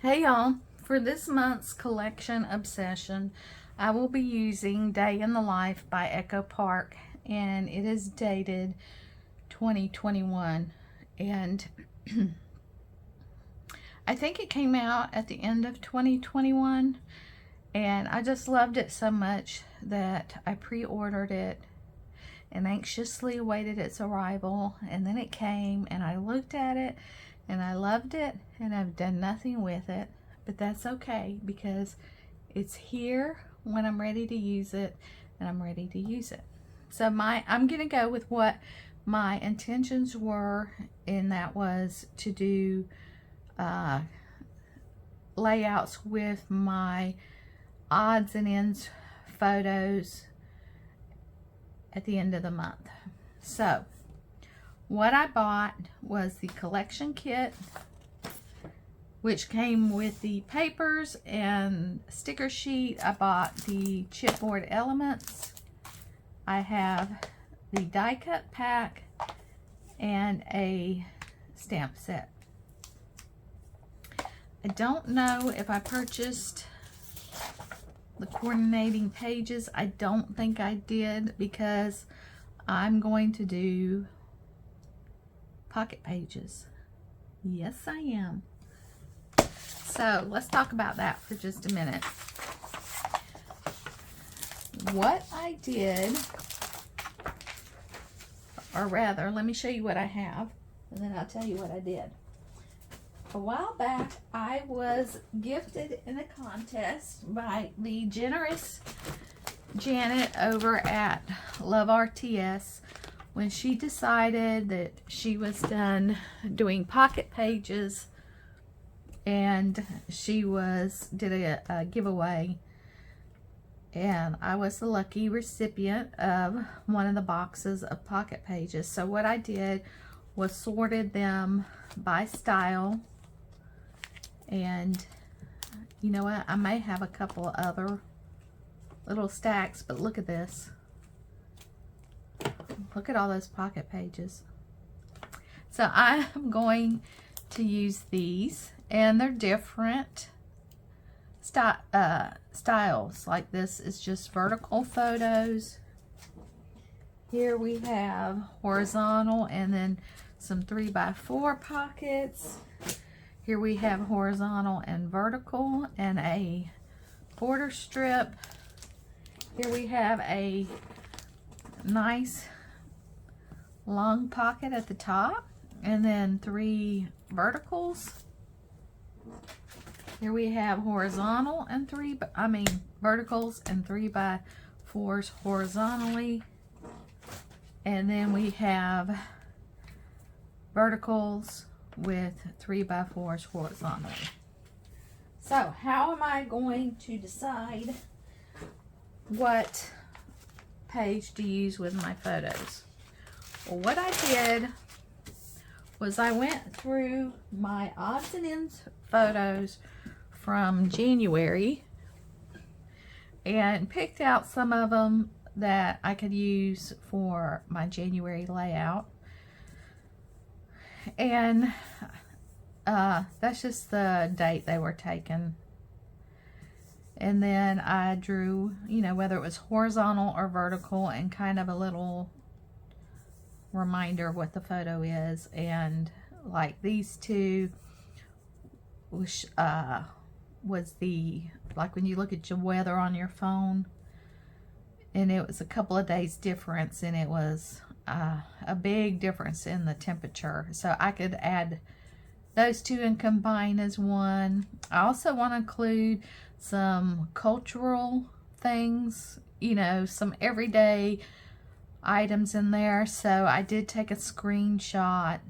Hey y'all, for this month's collection obsession, I will be using Day in the Life by Echo Park, and it is dated 2021, and I think it came out at the end of 2021, and I just loved it so much that I pre-ordered it and anxiously awaited its arrival, and then it came and I looked at it and I loved it, and I've done nothing with it, but that's okay because it's here when I'm ready to use it, and I'm ready to use it. So I'm gonna go with what my intentions were, and that was to do layouts with my odds and ends photos at the end of the month. So what I bought was the collection kit, which came with the papers and sticker sheet. I bought the chipboard elements. I have the die cut pack and a stamp set. I don't know if I purchased the coordinating pages. I don't think I did, because I'm going to do pocket pages. Yes, I am. So let's talk about that for just a minute. What I did, or rather, let me show you what I have, and then I'll tell you what I did. A while back, I was gifted in a contest by the generous Janet over at Love RTS, when she decided that she was done doing pocket pages, and she did a giveaway, and I was the lucky recipient of one of the boxes of pocket pages. So what I did was sorted them by style, and you know what, I may have a couple other little stacks, but look at this. Look at all those pocket pages. So I'm going to use these, and they're different styles. Like this is just vertical photos. Here we have horizontal and then some 3x4 pockets. Here we have horizontal and vertical and a border strip. Here we have a nice long pocket at the top, and then 3 verticals. Here we have horizontal and verticals and 3x4s horizontally, and then we have verticals with 3x4s horizontally. So how am I going to decide what page to use with my photos? Well, what I did was I went through my odds and ends photos from January and picked out some of them that I could use for my January layout. And that's just the date they were taken. And then I drew, you know, whether it was horizontal or vertical, and kind of a little reminder of what the photo is. And like these two was the, like when you look at your weather on your phone, and it was a couple of days difference, and it was a big difference in the temperature. So I could add those two and combine as one. I also want to include some cultural things, you know, some everyday items in there. So I did take a screenshot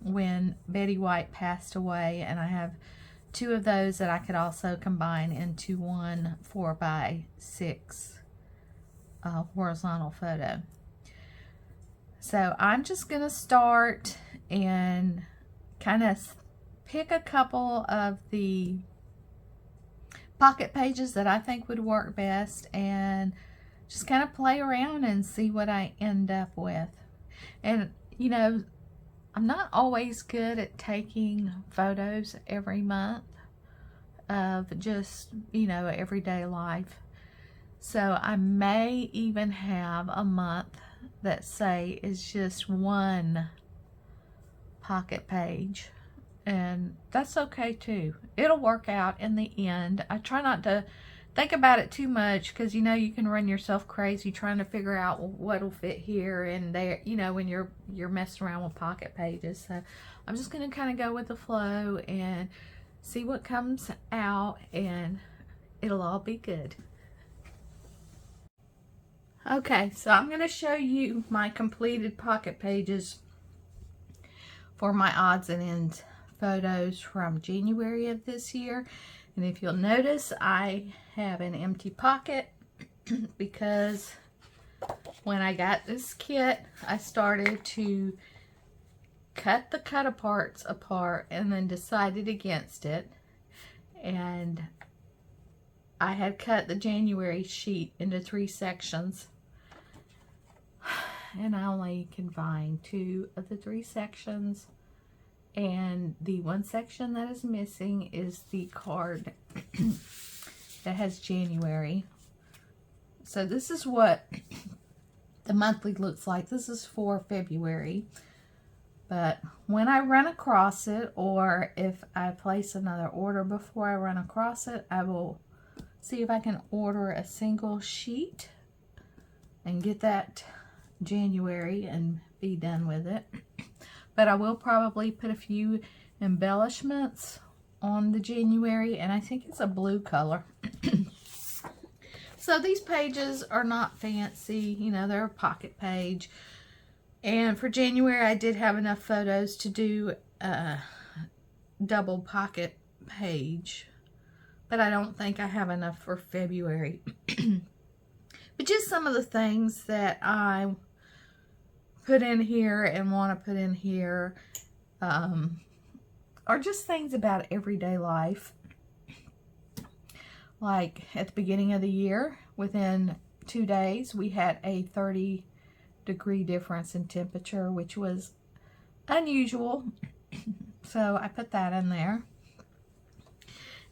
when Betty White passed away, and I have 2 of those that I could also combine into one 4x6 horizontal photo. So I'm just gonna start and kind of pick a couple of the pocket pages that I think would work best, and just kind of play around and see what I end up with. And you know, I'm not always good at taking photos every month, of just, you know, everyday life. So I may even have a month that say is just one pocket page, and that's okay too. It'll work out in the end. I try not to think about it too much, because you know you can run yourself crazy trying to figure out what'll fit here and there, you know, when you're messing around with pocket pages. So I'm just going to kind of go with the flow and see what comes out, and it'll all be good. Okay, so I'm going to show you my completed pocket pages for my odds and ends photos from January of this year. And if you'll notice, I have an empty pocket because when I got this kit, I started to cut the cut-aparts apart and then decided against it. And I had cut the January sheet into 3 sections. And I only can find 2 of the 3 sections. And the one section that is missing is the card that has January. So this is what the monthly looks like. This is for February. But when I run across it, or if I place another order before I run across it, I will see if I can order a single sheet and get that January and be done with it. But I will probably put a few embellishments on the January, and I think it's a blue color. So these pages are not fancy, you know, they're a pocket page. And for January, I did have enough photos to do a double pocket page, but I don't think I have enough for February. But just some of the things that I put in here and want to put in here are just things about everyday life. Like at the beginning of the year, within 2 days, we had a 30-degree difference in temperature, which was unusual. So I put that in there.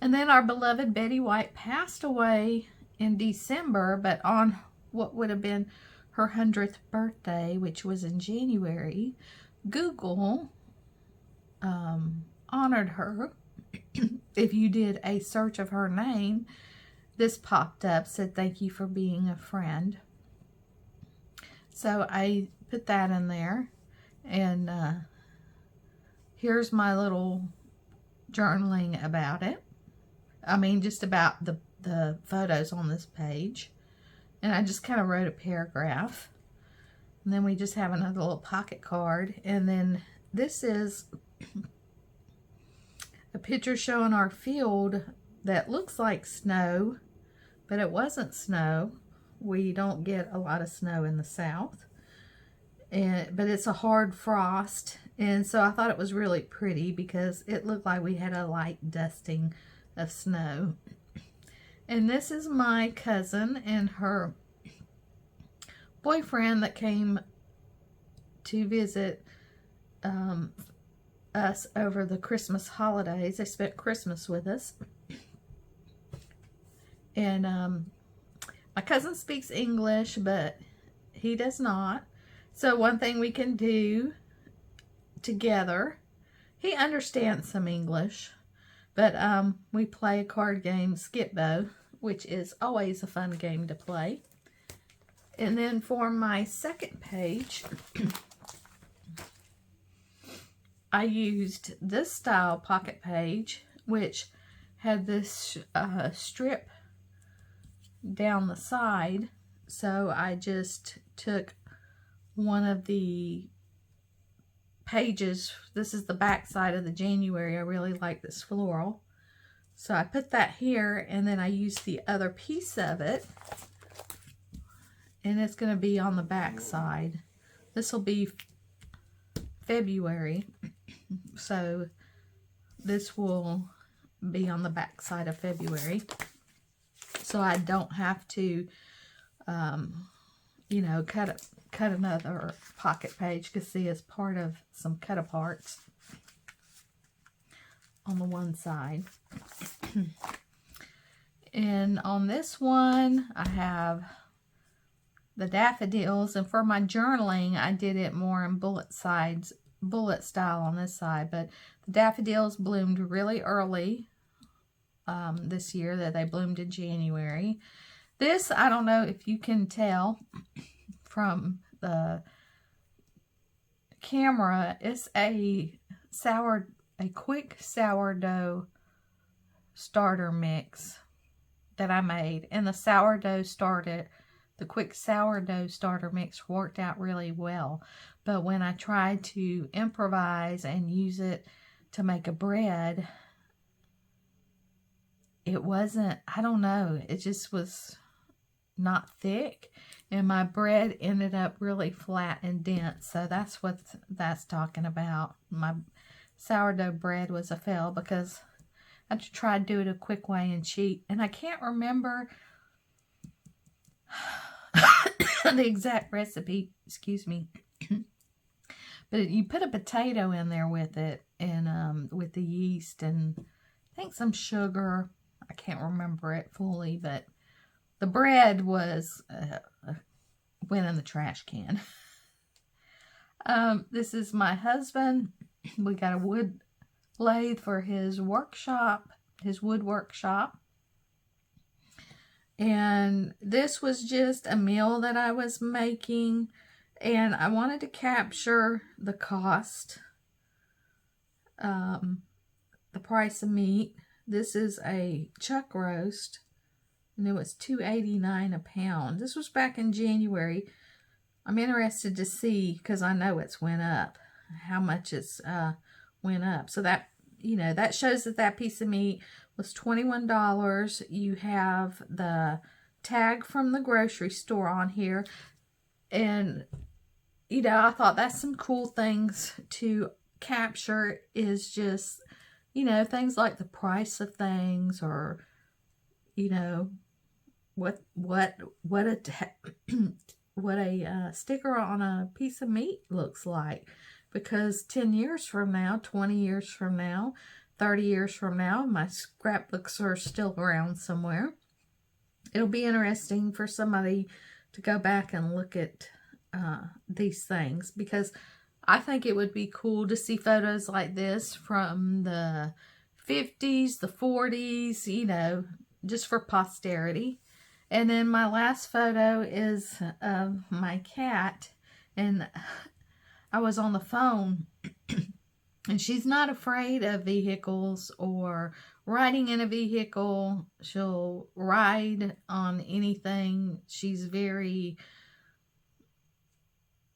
And then our beloved Betty White passed away in December, but on what would have been her 100th birthday, which was in January, Google honored her. If you did a search of her name, this popped up, said thank you for being a friend. So I put that in there. And here's my little journaling about it. I mean, just about the photos on this page. And I just kind of wrote a paragraph. And then we just have another little pocket card. And then this is a picture showing our field that looks like snow, but it wasn't snow. We don't get a lot of snow in the South. But it's a hard frost. And so I thought it was really pretty because it looked like we had a light dusting of snow. And this is my cousin and her boyfriend that came to visit us over the Christmas holidays. They spent Christmas with us. And my cousin speaks English, but he does not. So one thing we can do together, he understands some English, but we play a card game, Skip-Bo, which is always a fun game to play. And then for my second page, I used this style pocket page, which had this strip down the side. So I just took one of the pages. This is the back side of the January. I really like this floral. So I put that here, and then I used the other piece of it, and it's going to be on the back side. This will be February, so this will be on the back side of February, so I don't have to you know, cut another pocket page, because see, it's part of some cut aparts on the one side. And on this one, I have the daffodils. And for my journaling, I did it more in bullet style on this side. But the daffodils bloomed really early this year. That they bloomed in January. This, I don't know if you can tell from the camera, it's a quick sourdough starter mix that I made. And the quick sourdough starter mix worked out really well. But when I tried to improvise and use it to make a bread, it wasn't, I don't know, it just was not thick. And my bread ended up really flat and dense. So that's what that's talking about. My sourdough bread was a fail because I tried to do it a quick way and cheat. And I can't remember the exact recipe, excuse me. But you put a potato in there with it, and with the yeast and I think some sugar. I can't remember it fully, but the bread was went in the trash can. This is my husband. We got a wood lathe for his workshop, his wood workshop. And this was just a meal that I was making, and I wanted to capture the cost, the price of meat. This is a chuck roast, and it was $2.89 a pound. This was back in January. I'm interested to see, because I know it's went up, how much it's went up. So that, you know, that shows that that piece of meat was $21. You have the tag from the grocery store on here. And, you know, I thought that's some cool things to capture, is just, you know, things like the price of things, or, you know, what a sticker on a piece of meat looks like. Because 10 years from now, 20 years from now, 30 years from now, my scrapbooks are still around somewhere. It'll be interesting for somebody to go back and look at these things, because I think it would be cool to see photos like this from the 50s, the 40s, you know, just for posterity. And then my last photo is of my cat, and I was on the phone, and she's not afraid of vehicles or riding in a vehicle. She'll ride on anything. She's very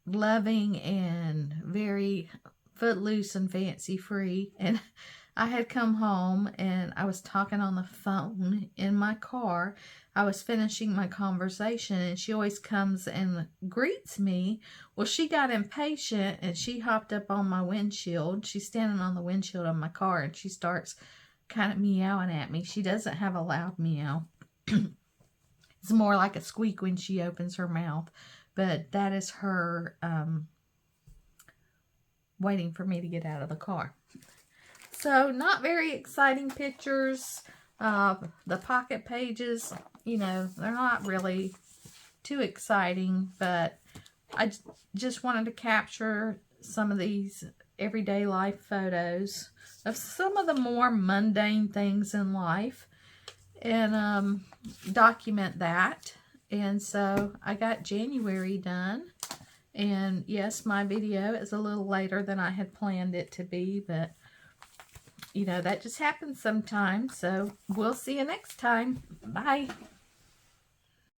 loving and very footloose and fancy free. And I had come home and I was talking on the phone in my car. I was finishing my conversation, and she always comes and greets me. Well, she got impatient and she hopped up on my windshield. She's standing on the windshield of my car, and she starts kind of meowing at me. She doesn't have a loud meow. It's more like a squeak when she opens her mouth. But that is her waiting for me to get out of the car. So, not very exciting pictures. The pocket pages, you know, they're not really too exciting, but I just wanted to capture some of these everyday life photos of some of the more mundane things in life, and document that. And so I got January done. And yes, my video is a little later than I had planned it to be, but you know, that just happens sometimes. So we'll see you next time. Bye.